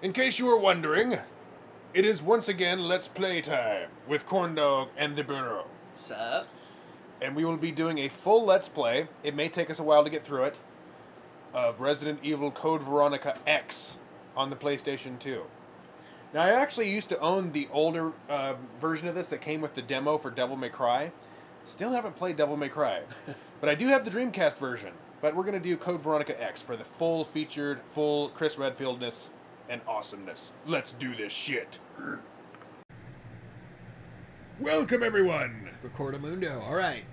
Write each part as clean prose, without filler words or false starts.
In case you were wondering, it is once again Let's Play time with Corndog and the Burro. Sup? And we will be doing a full Let's Play, it may take us a while to get through it, of Resident Evil Code Veronica X on the PlayStation 2. Now, I actually used to own the older version of this that came with the demo for Devil May Cry. Still haven't played Devil May Cry. But I do have the Dreamcast version. But we're going to do Code Veronica X for the full featured, full Chris Redfieldness and awesomeness. Let's do this shit. Welcome, everyone, Recordamundo. All right.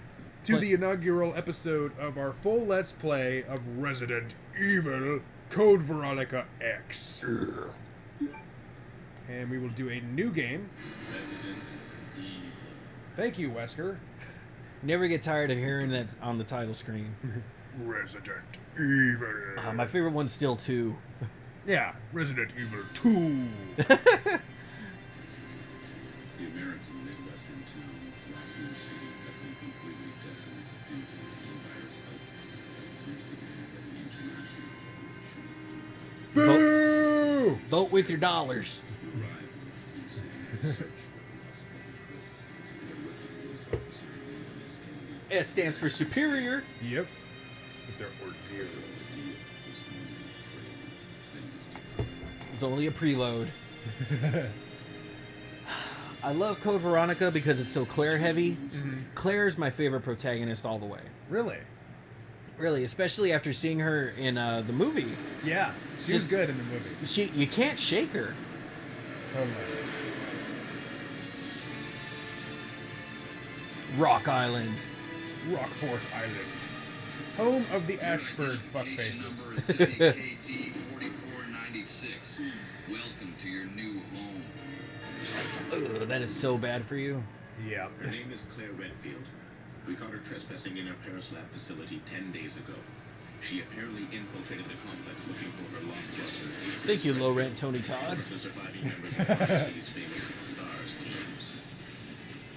to the inaugural episode of our full Let's Play of Resident Evil Code Veronica X. And we will do a new game. Resident Evil. Thank you, Wesker. Never get tired of hearing that on the title screen. Resident Evil. My favorite one's still 2. Yeah, Resident Evil 2. The American Midwestern town of Raccoon City has been completely decimated due to the T-virus outbreak since the beginning of the international cooperation. Boo! Vote with your dollars. Arrive in Raccoon City to search for the lost boy Chris, the rookie police officer Miss Kennedy. S stands for superior. Yep. With their ordeal. It's only a preload. I love Code Veronica because it's so Claire heavy. Mm-hmm. Claire's my favorite protagonist all the way. Really? Really, especially after seeing her in the movie. Yeah. She was Just- good in the movie. You can't shake her. Totally. Rock Island. Rockfort Island. Home of the Ashford fuckfaces. Number is WKD 4496. Welcome to your new home. Ugh, that is so bad for you. Yeah. Her name is Claire Redfield. We caught her trespassing in our Paris lab facility 10 days ago. She apparently infiltrated the complex looking for her lost brother. Thank you, low rent Tony Todd. The surviving members of Varsity famous stars teams.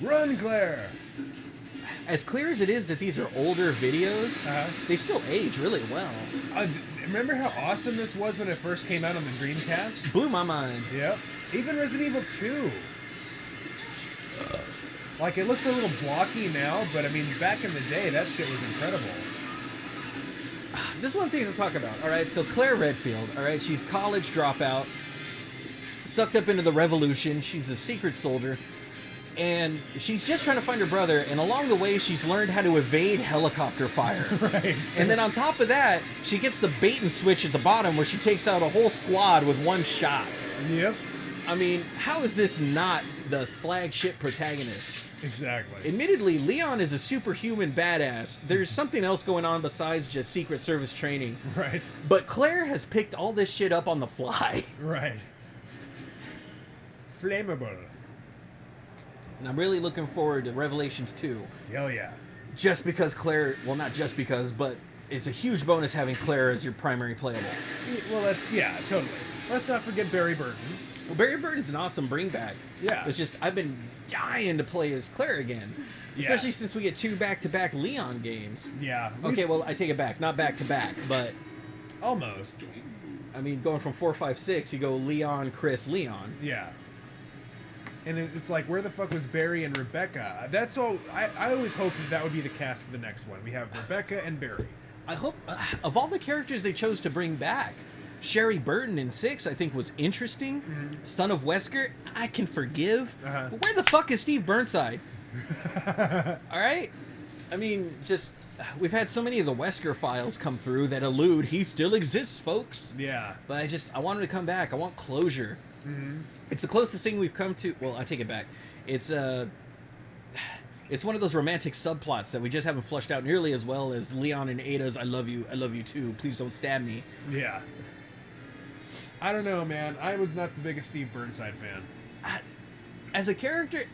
Run, Claire! As clear as it is that these are older videos, Uh-huh. they still age really well. Remember how awesome this was when it first came out on the Dreamcast? Blew my mind. Yep. Even Resident Evil 2. Like, it looks a little blocky now, but I mean, back in the day, that shit was incredible. This is one of the things I'm talking about. All right, so Claire Redfield, all right, she's college dropout, sucked up into the revolution. She's a secret soldier, and she's just trying to find her brother, and along the way, she's learned how to evade helicopter fire. Right. And then on top of that, she gets the bait and switch at the bottom where she takes out a whole squad with one shot. Yep. I mean, how is this not the flagship protagonist? Exactly. Admittedly, Leon is a superhuman badass. There's something else going on besides just Secret Service training. Right. But Claire has picked all this shit up on the fly. Right. Flammable. And I'm really looking forward to Revelations 2. Hell yeah. Just because Claire, well, not just because, but it's a huge bonus having Claire as your primary playable. Well, yeah, totally. Let's not forget Barry Burton. Well, Barry Burton's an awesome bringback. Yeah. It's just, I've been dying to play as Claire again. Especially since we get 2 back-to-back Leon games. Yeah. Okay, well, I take it back. Not back-to-back, but... Almost. I mean, going from 4, 5, 6, you go Leon, Chris, Leon. Yeah. And it's like, where the fuck was Barry and Rebecca? That's all. I always hoped that would be the cast for the next one. We have Rebecca and Barry. I hope, of all the characters they chose to bring back, Sherry Burton in 6, I think, was interesting. Mm-hmm. Son of Wesker, I can forgive. Uh-huh. But where the fuck is Steve Burnside? All right? I mean, just, we've had so many of the Wesker files come through that allude he still exists, folks. Yeah. But I want him to come back. I want closure. Mm-hmm. It's the closest thing we've come to. Well, I take it back. It's one of those romantic subplots that we just haven't flushed out nearly as well as Leon and Ada's I love you too, please don't stab me. Yeah. I don't know, man. I was not the biggest Steve Burnside fan. As a character,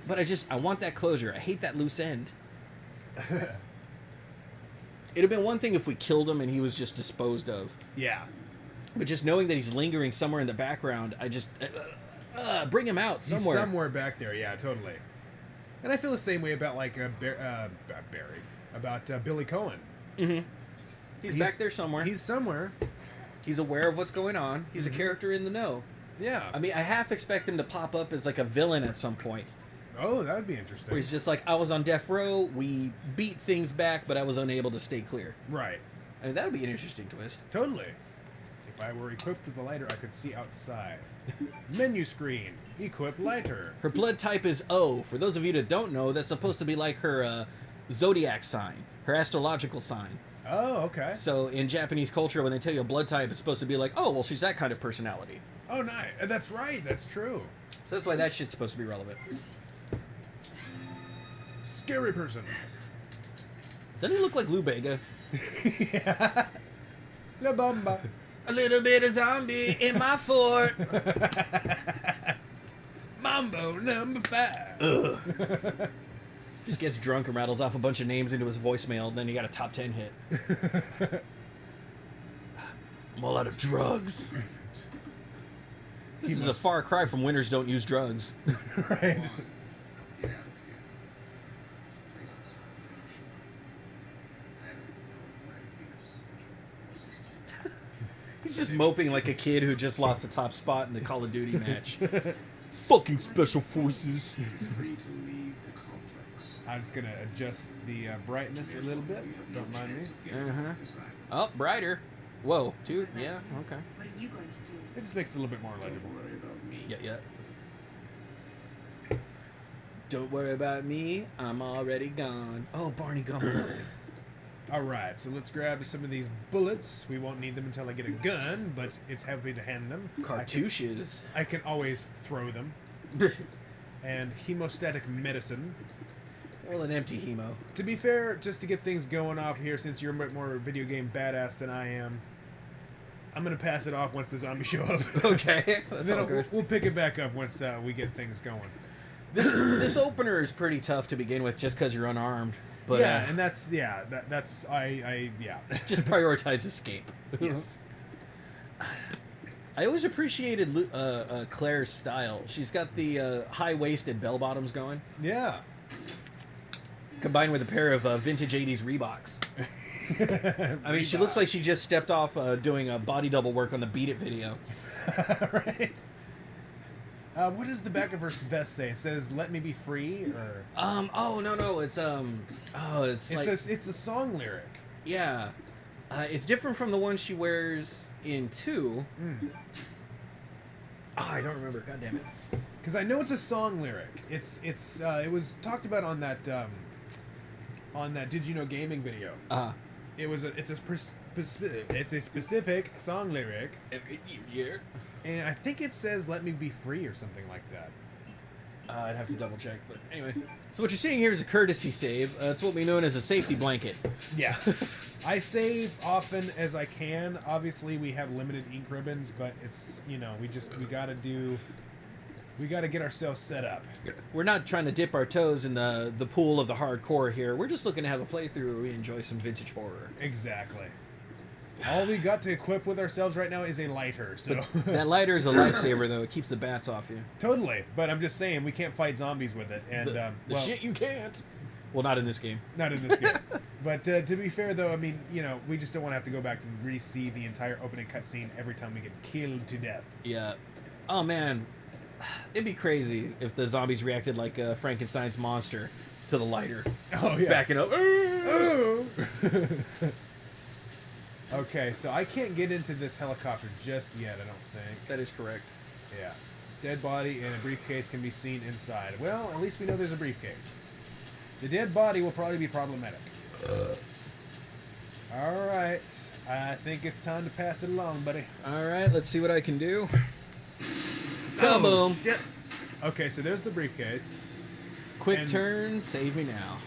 but I want that closure. I hate that loose end. It'd have been one thing if we killed him and he was just disposed of. Yeah. But just knowing that he's lingering somewhere in the background, I just bring him out somewhere. He's somewhere back there. Yeah, totally. And I feel the same way about like Barry, about Billy Cohen. Mm-hmm. He's back there somewhere. He's somewhere. He's aware of what's going on. He's a character in the know. Yeah. I mean, I half expect him to pop up as like a villain at some point. Oh, that would be interesting. Where he's just like, I was on death row, we beat things back, but I was unable to stay clear. Right. I mean, that would be an interesting twist. Totally. If I were equipped with a lighter, I could see outside. Menu screen. Equip lighter. Her blood type is O. For those of you that don't know, that's supposed to be like her zodiac sign, her astrological sign. Oh, okay. So in Japanese culture, when they tell you a blood type, it's supposed to be like, oh, well, she's that kind of personality. Oh, nice. That's right. That's true. So that's why that shit's supposed to be relevant. Scary person. Doesn't he look like Lou Bega? Yeah. La Bamba. A little bit of zombie in my fort. Mambo number 5. Ugh. Just gets drunk and rattles off a bunch of names into his voicemail, and then you got a top 10 hit. I'm all out of drugs. This is a far cry from Winners Don't Use Drugs. Right. Get out of here. This place is refuge. I don't know why to be a special forces chief. He's just moping like a kid who just lost a top spot in the Call of Duty match. Fucking Special Forces. Free to leave the complex. I'm just going to adjust the brightness a little bit. Don't mind me. Uh-huh. Oh, brighter. Whoa, 2? Yeah, okay. What are you going to do? It just makes it a little bit more legible. Don't worry about me. Yeah. Don't worry about me. I'm already gone. Oh, Barney Gumbo. All right, so let's grab some of these bullets. We won't need them until I get a gun, but it's happy to hand them. Cartouches. I can always throw them. And hemostatic medicine. Well, an empty hemo. To be fair, just to get things going off here, since you're a bit more video game badass than I am, I'm going to pass it off once the zombies show up. Okay, that's Then all good. we'll pick it back up once we get things going. This opener is pretty tough to begin with, just because you're unarmed. But yeah, and that's I just prioritize escape. Yes. I always appreciated Claire's style. She's got the high-waisted bell bottoms going, Yeah. combined with a pair of vintage '80s Reeboks. I mean, she looks like she just stepped off doing a body double work on the Beat It video. Right. What does the back of her vest say? It says "Let me be free," or oh no, it's it's a song lyric. yeah, it's different from the one she wears in 2. Mm. Oh, I don't remember. God damn it. Because I know it's a song lyric. It was talked about on that Did You Know Gaming video. It's a specific song lyric. And I think it says "Let me be free" or something like that. I'd have to double check, but anyway. So what you're seeing here is a courtesy save. It's what we know as a safety blanket. Yeah. I save often as I can. Obviously, we have limited ink ribbons, but it's, we gotta get ourselves set up. We're not trying to dip our toes in the pool of the hardcore here. We're just looking to have a playthrough where we enjoy some vintage horror. Exactly. All we got to equip with ourselves right now is a lighter, so... That lighter is a lifesaver, though. It keeps the bats off you. Totally, but I'm just saying, we can't fight zombies with it, and, The shit you can't. Well, not in this game. Not in this game. But to be fair, though, I mean, we just don't want to have to go back and re-see the entire opening cutscene every time we get killed to death. Yeah. Oh, man. It'd be crazy if the zombies reacted like Frankenstein's monster to the lighter. Oh, yeah. Backing up. Oh. Okay, so I can't get into this helicopter just yet, I don't think. That is correct. Yeah. Dead body and a briefcase can be seen inside. Well, at least we know there's a briefcase. The dead body will probably be problematic. Alright. I think it's time to pass it along, buddy. Alright, let's see what I can do. Oh, Kaboom! shit. Okay, so there's the briefcase. Quick And- turn, save me now.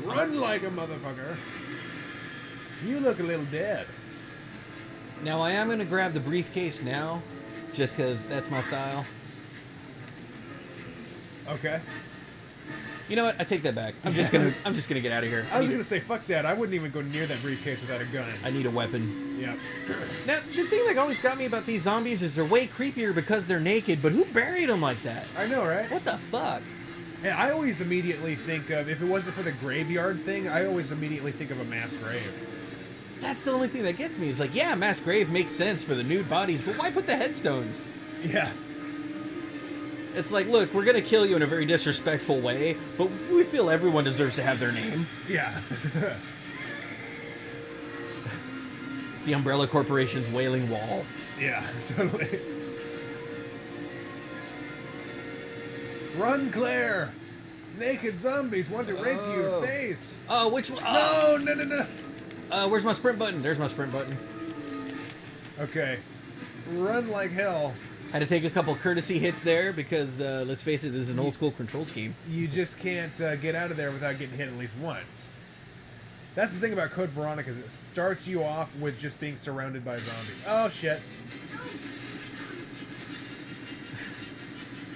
Run like a motherfucker. You look a little dead. Now, I am going to grab the briefcase now, just because that's my style. Okay. You know what? I take that back. I'm just gonna get out of here. I was gonna say, fuck that. I wouldn't even go near that briefcase without a gun. I need a weapon. Yeah. Now, the thing that always got me about these zombies is they're way creepier because they're naked, but who buried them like that? I know, right? What the fuck? And I always immediately think of, if it wasn't for the graveyard thing, I always immediately think of a mass grave. That's the only thing that gets me. Is like, yeah, mass grave makes sense for the nude bodies, but why put the headstones? Yeah. It's like, look, we're gonna kill you in a very disrespectful way, but we feel everyone deserves to have their name. Yeah. It's the Umbrella Corporation's Wailing Wall. Yeah, totally. Run, Claire! Naked zombies want to rape your face. Oh, which one? No, no, no, no. Where's my sprint button? There's my sprint button. Okay. Run like hell. Had to take a couple courtesy hits there because, let's face it, this is an old school control scheme. You just can't get out of there without getting hit at least once. That's the thing about Code Veronica, is it starts you off with just being surrounded by zombies. Oh, shit.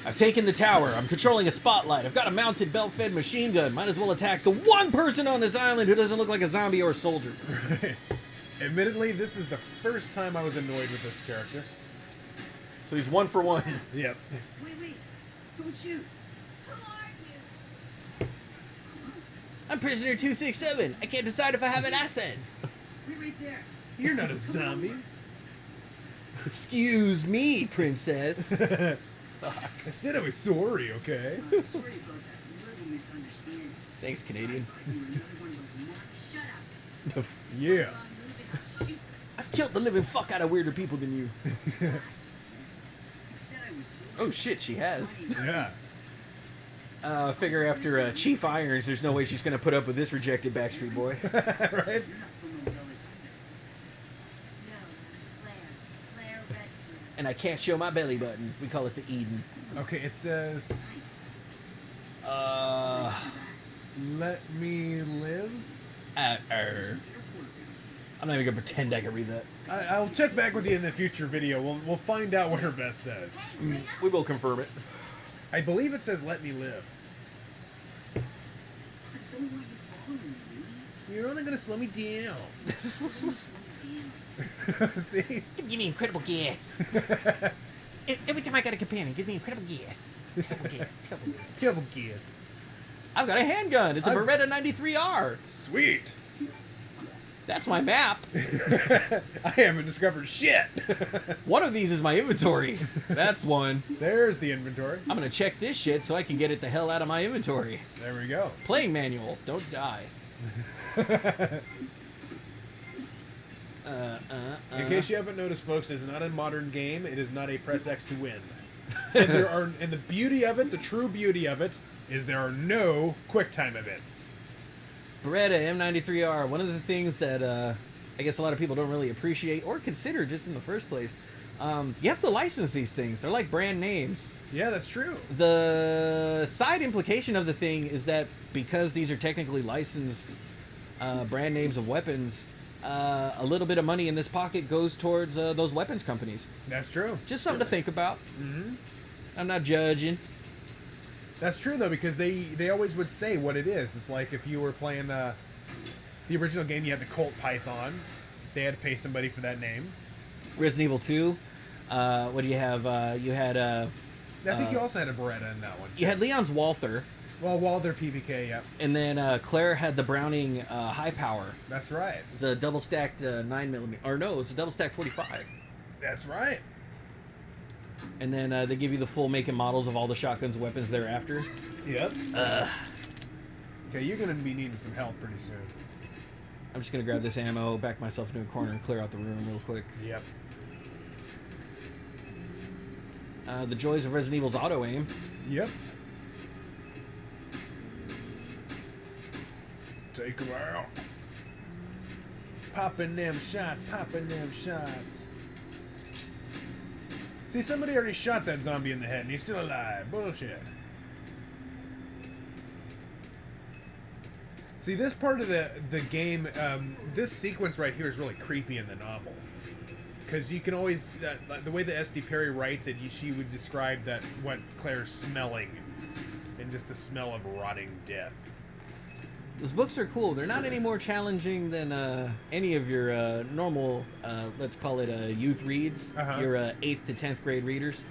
I've taken the tower. I'm controlling a spotlight. I've got a mounted belt-fed machine gun. Might as well attack the one person on this island who doesn't look like a zombie or a soldier. Admittedly, this is the first time I was annoyed with this character. So he's 1 for 1. Yep. Wait, don't shoot. Who are you? I'm prisoner 267. I can't decide if I have an asset. Wait right there. You're not a zombie. Excuse me, princess. Fuck. I said I was sorry, okay? I'm sorry about that. Little misunderstanding. Thanks, Canadian. Shut up. Yeah. I'll shoot. I've killed the living fuck out of weirder people than you. I said I was sorry. Oh shit, she has. Yeah. I figure after Chief Irons, there's no way she's gonna put up with this rejected Backstreet Boy. Right? You're not from Umbrella. No, Claire Redfield. And I can't show my belly button. We call it the Eden. Okay, it says, Uh, let me live. I'm not even gonna pretend I can read that. I'll check back with you in the future video. We'll find out what her vest says. We will confirm it. I believe it says let me live. I don't want you following me. You're only gonna slow me down. Slow down. See? Give me incredible gas. Every time I got a companion, give me incredible gas. Incredible gas. Incredible gas. Double gears. I've got a handgun. It's a Beretta 93R. Sweet. That's my map. I haven't discovered shit. One of these is my inventory. That's one. There's the inventory. I'm gonna check this shit so I can get it the hell out of my inventory. There we go. Playing manual. Don't die. In case you haven't noticed, folks, it's not a modern game. It is not a press X to win. And the beauty of it, the true beauty of it, is there are no QuickTime events. Beretta M93R. One of the things that I guess a lot of people don't really appreciate or consider just in the first place. You have to license these things. They're like brand names. Yeah, that's true. The side implication of the thing is that because these are technically licensed brand names of weapons, a little bit of money in this pocket goes towards those weapons companies. That's true. Just something to think about. Mm-hmm. I'm not judging. That's true, though, because they always would say what it is. It's like if you were playing the original game, you had the Colt Python. They had to pay somebody for that name. Resident Evil 2. What do you have? You had... I think you also had a Beretta in that one. You had Leon's Walther. Well, Walther PPK, yeah. And then Claire had the Browning High Power. That's right. It's a double-stacked 9mm. Or no, it's a double-stacked 45. That's right. And then they give you the full make and models of all the shotguns and weapons thereafter. Yep. Okay, you're going to be needing some help pretty soon. I'm just going to grab this ammo, back myself into a corner, and clear out the room real quick. Yep. The joys of Resident Evil's auto-aim. Yep. Take them out. Popping them shots, popping them shots. See, somebody already shot that zombie in the head and he's still alive. Bullshit. See, this part of the game, this sequence right here is really creepy in the novel. Because you can always, the way that S.D. Perry writes it, she would describe that what Claire's smelling, and just the smell of rotting death. Those books are cool. They're not any more challenging than any of your normal, let's call it youth reads, your 8th to 10th grade readers.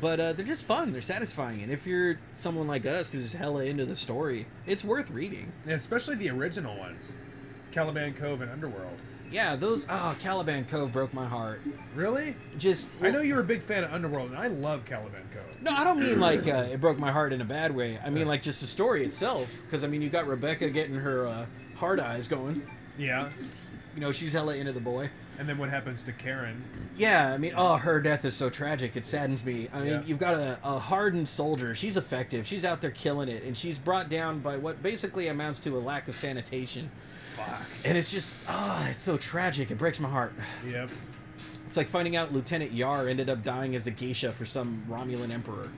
But they're just fun. They're satisfying. And if you're someone like us who's hella into the story, it's worth reading. And especially the original ones. Caliban Cove and Underworld. Yeah, those Caliban Cove broke my heart. Really? Just I know you're a big fan of Underworld, and I love Caliban Cove. No, I don't mean like it broke my heart in a bad way. I mean like just the story itself. Because I mean you got Rebecca getting her hard eyes going. Yeah. You know she's hella into the boy. And then what happens to Karen? Yeah, I mean, her death is so tragic. It saddens me. I mean, you've got a hardened soldier. She's effective. She's out there killing it, and she's brought down by what basically amounts to a lack of sanitation. Fuck. And it's just, it's so tragic. It breaks my heart. Yep. It's like finding out Lieutenant Yar ended up dying as a geisha for some Romulan emperor.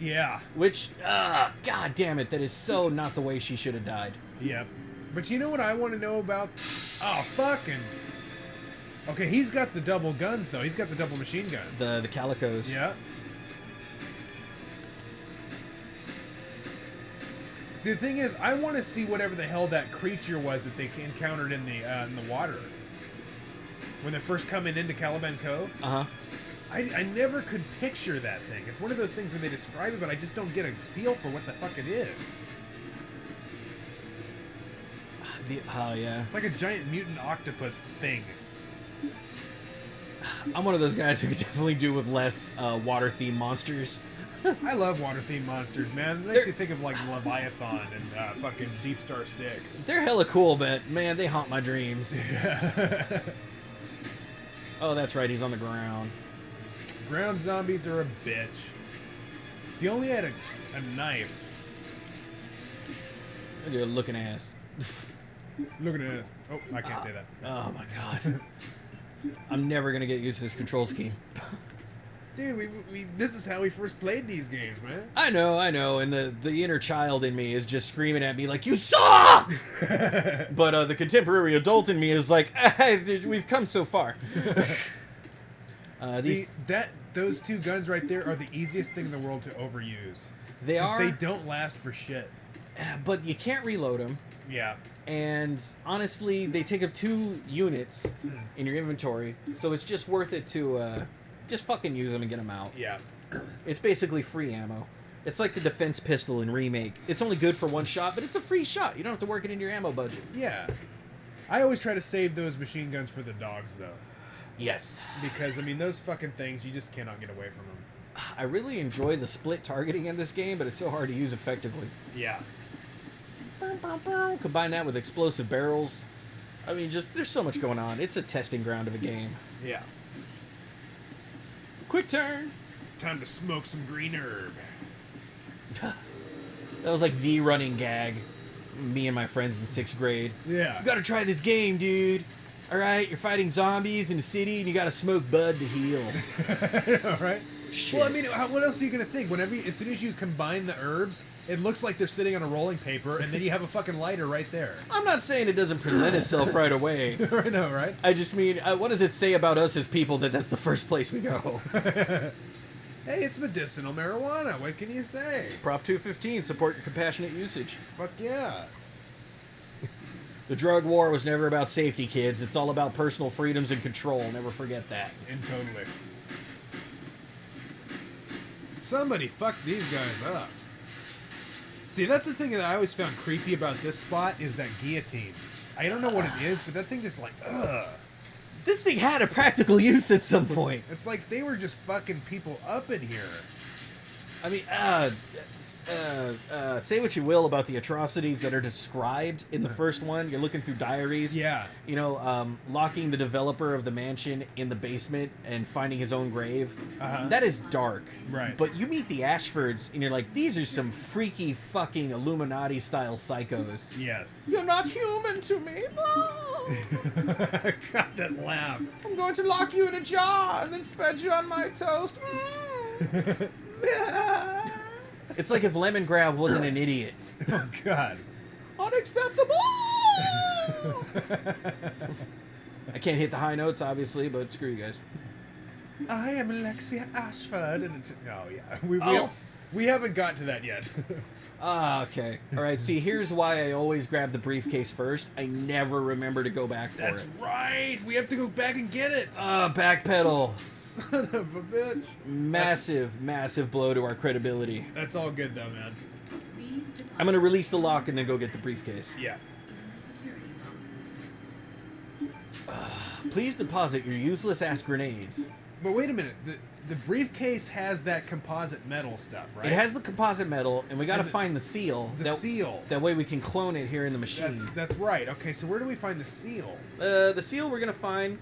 Yeah. Which, god damn it, that is so not the way she should have died. Yep. But you know what I want to know about? Oh, fucking... Okay, he's got the double guns, though. He's got the double machine guns. The calicos. Yeah. See, the thing is, I want to see whatever the hell that creature was that they encountered in the water. When they're first coming into Caliban Cove. Uh-huh. I never could picture that thing. It's one of those things where they describe it, but I just don't get a feel for what the fuck it is. Yeah. It's like a giant mutant octopus thing. I'm one of those guys who could definitely do with less water-themed monsters. I love water-themed monsters, man. It makes you think of, like, Leviathan and fucking Deep Star 6. They're hella cool, but, man, they haunt my dreams. Oh, that's right, he's on the ground. Ground zombies are a bitch. If you only had a knife... Look at looking ass. Look at this. Oh, I can't say that. Oh, my God. I'm never gonna get used to this control scheme. Dude, this is how we first played these games, man. I know, and the inner child in me is just screaming at me like, you suck! But the contemporary adult in me is like, hey, we've come so far. See, those two guns right there are the easiest thing in the world to overuse. They are. They don't last for shit. But you can't reload them. Yeah. And honestly, they take up 2 units in your inventory, so it's just worth it to just fucking use them and get them out. Yeah. It's basically free ammo. It's like the defense pistol in Remake. It's only good for 1 shot, but it's a free shot. You don't have to work it into your ammo budget. Yeah. I always try to save those machine guns for the dogs, though. Yes. Because, I mean, those fucking things, you just cannot get away from them. I really enjoy the split targeting in this game, but it's so hard to use effectively. Yeah. Combine that with explosive barrels. I mean, just there's so much going on. It's a testing ground of a game. Yeah. Quick turn. Time to smoke some green herb. That was like the running gag. Me and my friends in 6th grade. Yeah. You gotta try this game, dude. All right, you're fighting zombies in the city, and you gotta smoke bud to heal. All right. Shit. Well, I mean, what else are you gonna think? As soon as you combine the herbs, it looks like they're sitting on a rolling paper, and then you have a fucking lighter right there. I'm not saying it doesn't present itself right away. I know, right? I just mean, what does it say about us as people that that's the first place we go? Hey, it's medicinal marijuana. What can you say? Prop 215, support your compassionate usage. Fuck yeah. The drug war was never about safety, kids. It's all about personal freedoms and control. Never forget that. And totally. Somebody fucked these guys up. See, that's the thing that I always found creepy about this spot is that guillotine. I don't know what it is, but that thing just like, ugh. This thing had a practical use at some point. It's like they were just fucking people up in here. I mean, say what you will about the atrocities that are described in the first one. You're looking through diaries. Yeah. You know, locking the developer of the mansion in the basement and finding his own grave. Uh-huh. That is dark. Right. But you meet the Ashfords and you're like, these are some freaky fucking Illuminati-style psychos. Yes. You're not human to me. No. Got that laugh. I'm going to lock you in a jar and then spread you on my toast. It's like if Lemongrab wasn't an idiot. Oh, God. Unacceptable! I can't hit the high notes, obviously, but screw you guys. I am Alexia Ashford, and it's... Oh, yeah. We haven't got to that yet. Okay. All right, see, here's why I always grab the briefcase first. I never remember to go back for That's it. right. We have to go back and get it. Backpedal. Son of a bitch. Massive blow to our credibility. That's all good, though, man. I'm going to release the lock and then go get the briefcase. Yeah. Please deposit your useless ass grenades. But wait a minute. The briefcase has that composite metal stuff, right? It has the composite metal, and we got to And find the seal. the seal. That way we can clone it here in the machine. That's right. Okay, so where do we find the seal? The seal we're gonna find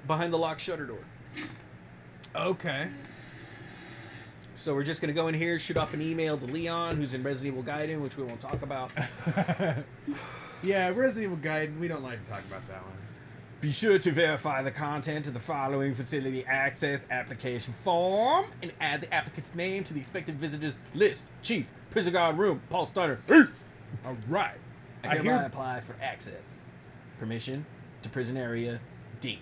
behind the locked shutter door. Okay. So we're just gonna go in here, shoot off an email to Leon, who's in Resident Evil Gaiden, which we won't talk about. Yeah, Resident Evil Gaiden, we don't like to talk about that one. Be sure to verify the content of the following facility access application form and add the applicant's name to the expected visitors list. Chief, prison guard room, Paul Steiner. All right. I hereby apply for access. Permission to prison area D.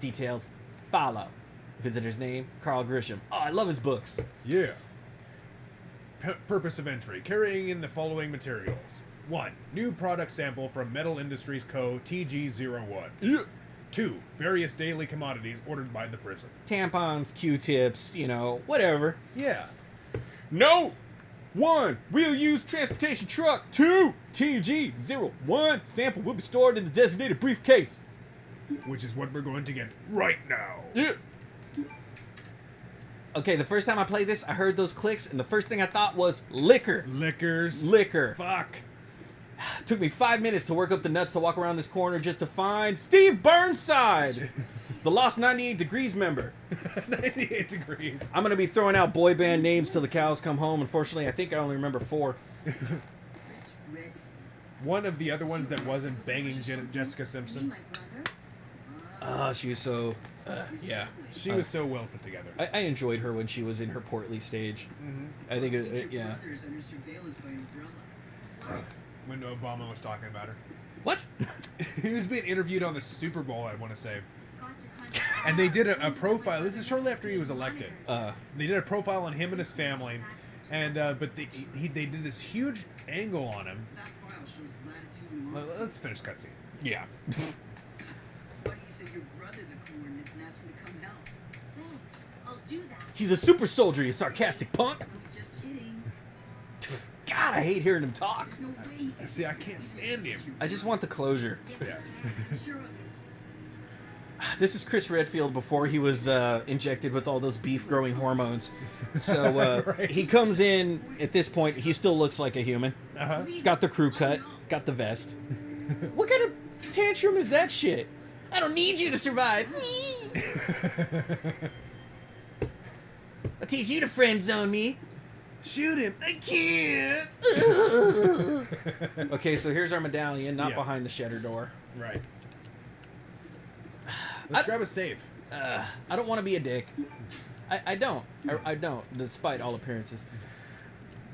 Details follow. Visitor's name, Carl Grisham. Oh, I love his books. Yeah. Purpose of entry. Carrying in the following materials. 1. New product sample from Metal Industries Co. TG01. Yeah. 2. Various daily commodities ordered by the prison. Tampons, Q-tips, you know, whatever. Yeah. No! 1. We'll use transportation truck. 2. TG01. Sample will be stored in the designated briefcase. Which is what we're going to get right now. Yeah. Okay, the first time I played this, I heard those clicks, and the first thing I thought was liquor. Liquors. Liquor. Fuck. Took me 5 minutes to work up the nuts to walk around this corner just to find Steve Burnside, the Lost 98 Degrees member. 98 degrees. I'm going to be throwing out boy band names till the cows come home. Unfortunately, I think I only remember 4. One of the other ones that wasn't banging Jessica Simpson. She was so... yeah. She was so well put together. I enjoyed her when she was in her portly stage. Mm-hmm. I think, yeah. When Obama was talking about her. What? He was being interviewed on the Super Bowl, I want to say. And they did a profile. This is shortly after he was elected. They did a profile on him and his family. And but they did this huge angle on him. Let's finish cutscene. Yeah. Why do you send your brother the coordinates and ask him to come help? Thanks. I'll do that. He's a super soldier, you sarcastic punk. He's just kidding. God, I hate hearing him talk. There's no way he can See, I can't stand him. I just want the closure. Yeah. sure of it. This is Chris Redfield before he was injected with all those beef-growing hormones. So Right. he comes in, at this point, he still looks like a human. Uh-huh. He's got the crew cut, got the vest. What kind of tantrum is that shit? I don't need you to survive. I'll teach you to friend zone me. Shoot him. I can't. Okay, so here's our medallion, not Yeah. behind the shutter door. Right. Let's grab a save. I don't want to be a dick. I don't. I don't, despite all appearances.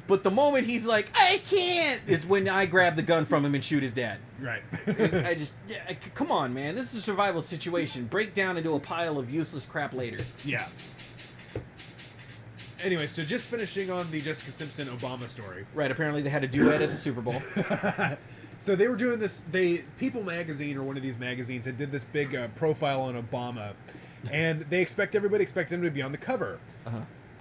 But the moment he's like, I can't, is when I grab the gun from him and shoot his dad. Right. I just, come on, man. This is a survival situation. Break down into a pile of useless crap later. Yeah. Anyway, so just finishing on the Jessica Simpson Obama story. Right, apparently they had a duet at the Super Bowl. So they were doing this. People Magazine or one of these magazines had did this big profile on Obama, and everybody expected him to be on the cover,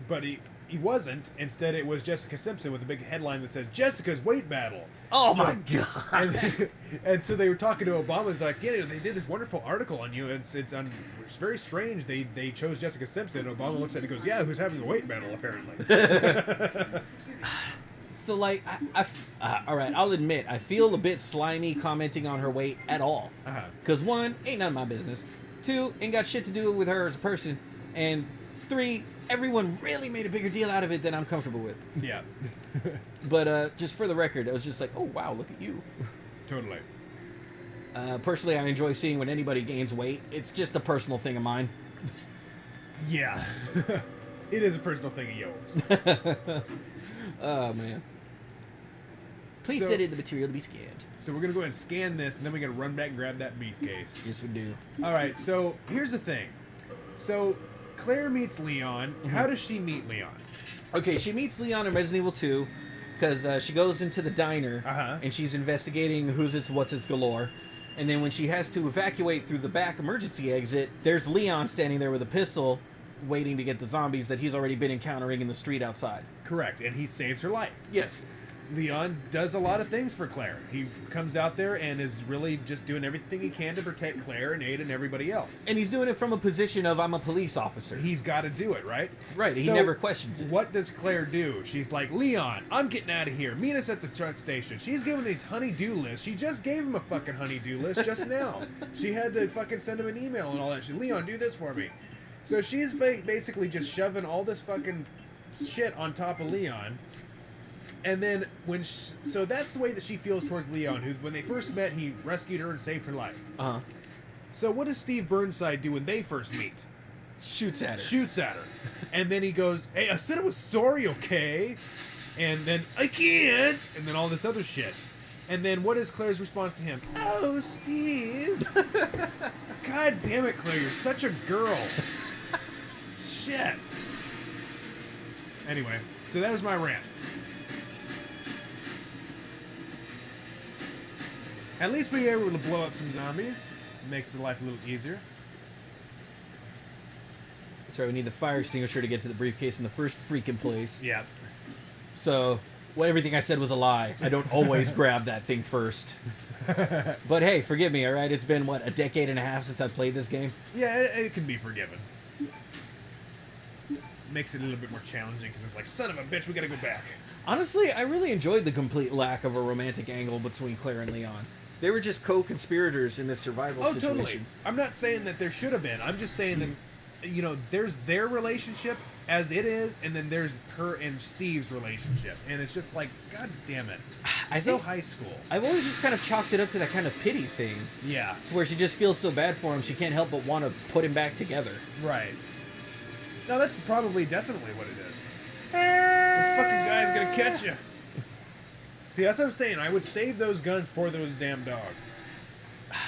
but he wasn't. Instead, it was Jessica Simpson with a big headline that says "Jessica's Weight Battle." Oh So- my god! And so they were talking to Obama. It's like, yeah, they did this wonderful article on you. It's very strange. They chose Jessica Simpson. And Obama looks at it and goes, yeah, who's having a weight battle apparently. So like, all right, I'll admit, I feel a bit slimy commenting on her weight at all. Because 1, ain't none of my business. 2, ain't got shit to do with her as a person. And 3, everyone really made a bigger deal out of it than I'm comfortable with. Yeah. But just for the record, I was just like, oh wow, look at you. Totally. Personally, I enjoy seeing when anybody gains weight. It's just a personal thing of mine. Yeah. It is a personal thing of yours. Oh man. Please So- send in the material to be scanned. So we're going to go ahead and scan this, and then we're going to run back and grab that briefcase. Yes, we do. All right, so here's the thing. So Claire meets Leon. How does she meet Leon? Okay, she meets Leon in Resident Evil 2 because she goes into the diner and she's investigating who's its what's its galore. And then when she has to evacuate through the back emergency exit, there's Leon standing there with a pistol waiting to get the zombies that he's already been encountering in the street outside. Correct, and he saves her life. Yes. Leon does a lot of things for Claire. He comes out there and is really just doing everything he can to protect Claire and Ada and everybody else. And he's doing it from a position of, I'm a police officer. He's got to do it, right? Right, he So, never questions it. What does Claire do? She's like, Leon, I'm getting out of here. Meet us at the truck station. She's giving these honey-do lists. She just gave him a fucking honey-do list just now. She had to fucking send him an email and all that shit. Leon, do this for me. So she's basically just shoving all this fucking shit on top of Leon. And then so that's the way that she feels towards Leon, who, when they first met, he rescued her and saved her life. Uh-huh. So what does Steve Burnside do when they first meet? Shoots at her. Shoots at her. And then he goes, hey, I said I was sorry, okay? And then, I can't! And then all this other shit. And then what is Claire's response to him? Oh, Steve! God damn it, Claire, you're such a girl. Shit. Anyway, so that was my rant. At least we were able to blow up some zombies. Makes the life a little easier. That's right, we need the fire extinguisher to get to the briefcase in the first freaking place. Yeah. So, everything I said was a lie. I don't always grab that thing first. But hey, forgive me, alright? It's been, what, a decade and a half since I played this game? Yeah, it can be forgiven. Makes it a little bit more challenging because it's like, son of a bitch, we gotta go back. Honestly, I really enjoyed the complete lack of a romantic angle between Claire and Leon. They were just co-conspirators in this survival situation. Totally. I'm not saying that there should have been. I'm just saying that, you know, there's their relationship as it is, and then there's her and Steve's relationship. And it's just like, god damn it. It's so high school. I've always just kind of chalked it up to that kind of pity thing. Yeah. To where she just feels so bad for him, she can't help but want to put him back together. Right. No, that's probably definitely what it is. This fucking guy's gonna catch you. See, that's what I'm saying. I would save those guns for those damn dogs.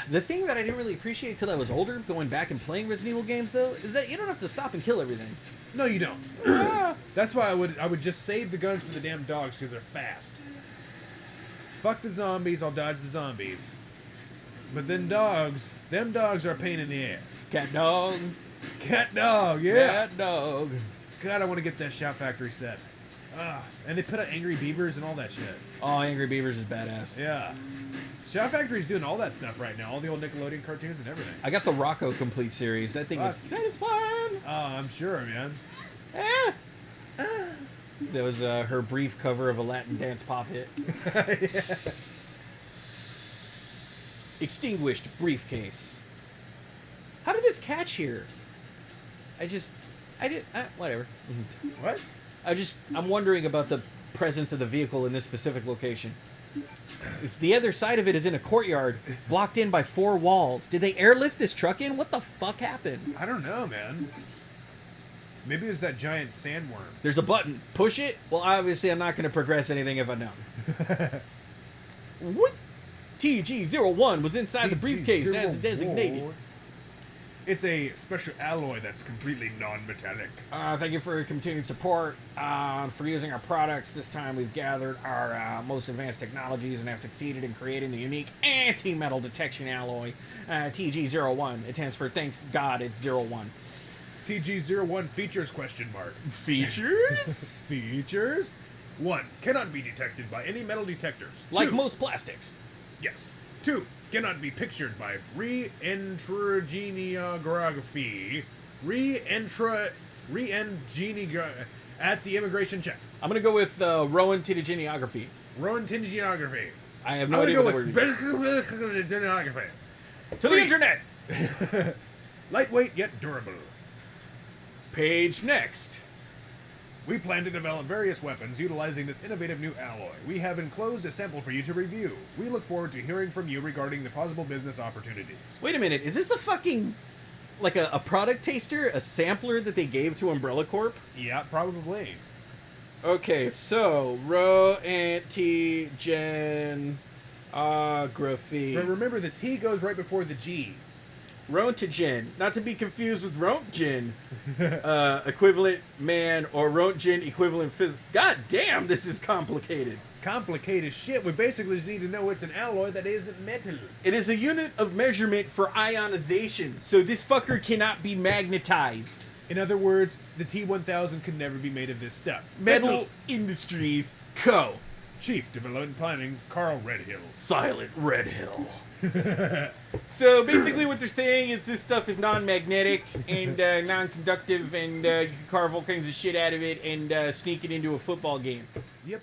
The thing that I didn't really appreciate till I was older, going back and playing Resident Evil games, though, is that you don't have to stop and kill everything. No, you don't. That's why I would just save the guns for the damn dogs, because they're fast. Fuck the zombies, I'll dodge the zombies. But then them dogs are a pain in the ass. Cat dog. Cat dog, yeah. Cat dog. God, I want to get that Shout Factory set. And they put out Angry Beavers and all that shit. Oh, Angry Beavers is badass. Yeah. Shout Factory's doing all that stuff right now. All the old Nickelodeon cartoons and everything. I got the Rocco Complete series. That thing is satisfying. Oh, I'm sure, man. That was her brief cover of a Latin dance pop hit. Yeah. Extinguished briefcase. How did this catch here? Whatever. What? I'm wondering about the presence of the vehicle in this specific location. It's the other side of it is in a courtyard, blocked in by 4 walls. Did they airlift this truck in? What the fuck happened? I don't know, man. Maybe it was that giant sandworm. There's a button. Push it? Well, obviously I'm not going to progress anything if I don't. What? TG-01 was inside the briefcase as designated. It's a special alloy that's completely non-metallic. Thank you for your continued support, for using our products. This time we've gathered our most advanced technologies and have succeeded in creating the unique anti-metal detection alloy, TG-01. It stands for thanks God it's 01. TG-01 features question mark. Features? Features? 1. Cannot be detected by any metal detectors. Like 2. most plastics. Yes. 2. Cannot be pictured by re-engineography. At the immigration check. I'm going to go with Rowan Titogeneography. Rowan Tingeography. I have no idea what the word is. Tingeography. To the internet! Lightweight yet durable. Page next. We plan to develop various weapons utilizing this innovative new alloy. We have enclosed a sample for you to review. We look forward to hearing from you regarding the possible business opportunities. Wait a minute, is this a fucking, like a product taster? A sampler that they gave to Umbrella Corp? Yeah, probably. Okay, so, Roentgenography. But remember, the T goes right before the G. Roentgen, not to be confused with Roentgen, equivalent man, or Roentgen equivalent physical. God damn, this is complicated. Complicated shit. We basically just need to know it's an alloy that isn't metal. It is a unit of measurement for ionization, so this fucker cannot be magnetized. In other words, the T-1000 could never be made of this stuff. Metal Industries Co. Chief Development Planning, Carl Redhill. Silent Red Hill. So basically what they're saying is this stuff is non-magnetic and non-conductive, and you can carve all kinds of shit out of it and sneak it into a football game. Yep.